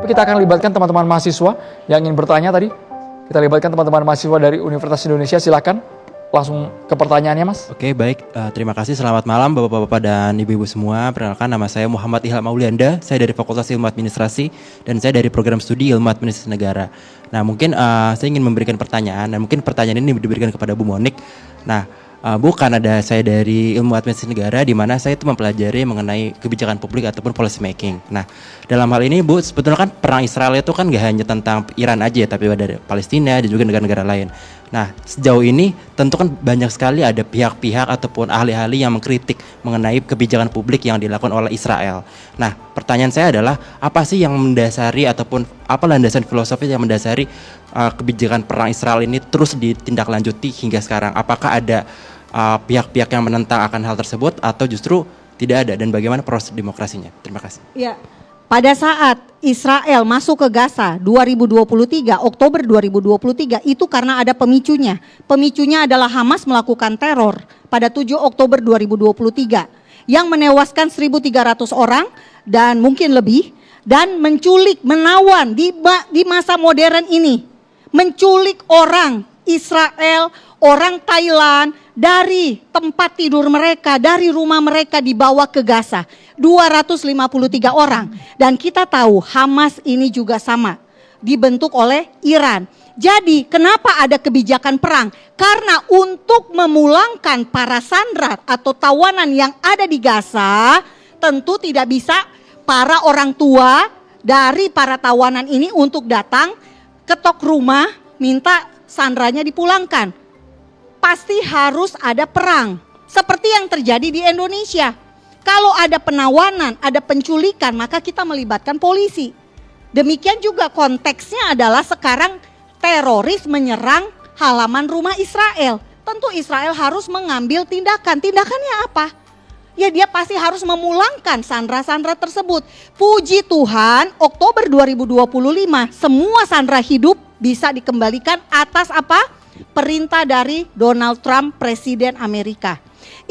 Kita akan libatkan teman-teman mahasiswa yang ingin bertanya tadi. Kita libatkan teman-teman mahasiswa dari Universitas Indonesia, silakan langsung ke pertanyaannya, Mas. Oke, baik. Terima kasih. Selamat malam Bapak-bapak dan Ibu-ibu semua. Perkenalkan, nama saya Muhammad Ilham Aulianda. Saya dari Fakultas Ilmu Administrasi dan saya dari Program Studi Ilmu Administrasi Negara. Nah, mungkin saya ingin memberikan pertanyaan, dan mungkin pertanyaan ini diberikan kepada Bu Monik. Nah, bukan ada saya dari Ilmu Administrasi Negara, di mana saya itu mempelajari mengenai kebijakan publik ataupun policy making. Nah, dalam hal ini Bu, sebetulnya kan perang Israel itu kan gak hanya tentang Iran aja, tapi ada Palestina dan juga negara-negara lain. Nah, sejauh ini tentu kan banyak sekali ada pihak-pihak ataupun ahli-ahli yang mengkritik mengenai kebijakan publik yang dilakukan oleh Israel. Nah, pertanyaan saya adalah apa sih yang mendasari ataupun apa landasan filosofis yang mendasari kebijakan perang Israel ini terus ditindaklanjuti hingga sekarang? Apakah ada pihak-pihak yang menentang akan hal tersebut atau justru tidak ada, dan bagaimana proses demokrasinya? Terima kasih. Ya. Pada saat Israel masuk ke Gaza 2023, Oktober 2023, itu karena ada pemicunya. Pemicunya adalah Hamas melakukan teror pada 7 Oktober 2023 yang menewaskan 1.300 orang dan mungkin lebih, dan menculik, menawan di masa modern ini. Menculik orang Israel, orang Thailand dari tempat tidur mereka, dari rumah mereka dibawa ke Gaza. 253 orang. Dan kita tahu Hamas ini juga sama, dibentuk oleh Iran. Jadi kenapa ada kebijakan perang? Karena untuk memulangkan para sandera atau tawanan yang ada di Gaza, tentu tidak bisa para orang tua dari para tawanan ini untuk datang ketok rumah minta sandranya dipulangkan. Pasti harus ada perang, seperti yang terjadi di Indonesia. Kalau ada penawanan, ada penculikan, maka kita melibatkan polisi. Demikian juga konteksnya adalah sekarang teroris menyerang halaman rumah Israel. Tentu Israel harus mengambil tindakan. Tindakannya apa? Ya, dia pasti harus memulangkan sandera-sandera tersebut. Puji Tuhan, Oktober 2025 semua sandera hidup bisa dikembalikan atas apa? Perintah dari Donald Trump, Presiden Amerika.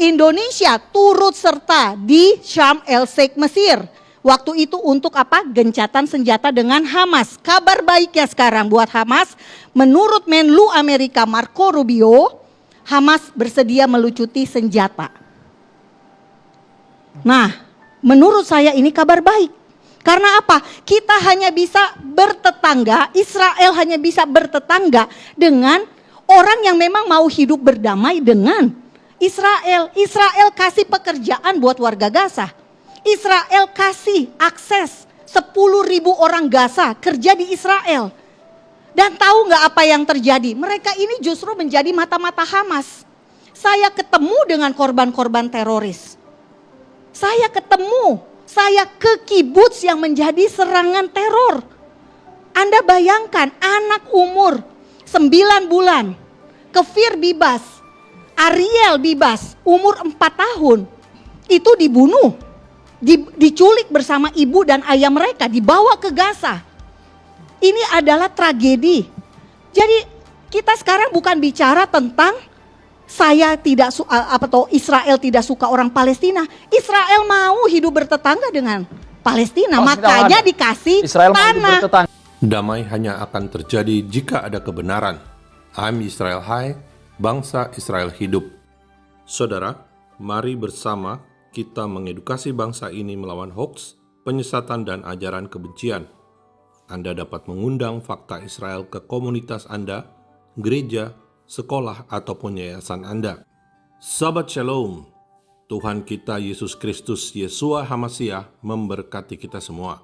Indonesia turut serta di Syam el-Sheikh, Mesir. Waktu itu untuk apa? Gencatan senjata dengan Hamas. Kabar baiknya sekarang buat Hamas, menurut Menlu Amerika Marco Rubio, Hamas bersedia melucuti senjata. Nah, menurut saya ini kabar baik. Karena apa? Kita hanya bisa bertetangga, Israel hanya bisa bertetangga dengan orang yang memang mau hidup berdamai dengan Israel. Israel kasih pekerjaan buat warga Gaza. Israel kasih akses 10.000 orang Gaza kerja di Israel. Dan tahu nggak apa yang terjadi? Mereka ini justru menjadi mata-mata Hamas. Saya ketemu dengan korban-korban teroris. Saya ke kibuts yang menjadi serangan teror. Anda bayangkan anak umur 9 bulan, Kefir bebas, Ariel bebas, umur 4 tahun, itu dibunuh, diculik bersama ibu dan ayah mereka, dibawa ke Gaza. Ini adalah tragedi. Jadi kita sekarang bukan bicara tentang saya tidak Israel tidak suka orang Palestina. Israel mau hidup bertetangga dengan Palestina, makanya dikasih Israel tanah. Damai hanya akan terjadi jika ada kebenaran. I'm Israel Hai, bangsa Israel hidup. Saudara, mari bersama kita mengedukasi bangsa ini melawan hoaks, penyesatan, dan ajaran kebencian. Anda dapat mengundang Fakta Israel ke komunitas Anda, gereja, sekolah, ataupun yayasan Anda. Sahabat Shalom, Tuhan kita Yesus Kristus Yeshua HaMashiach memberkati kita semua.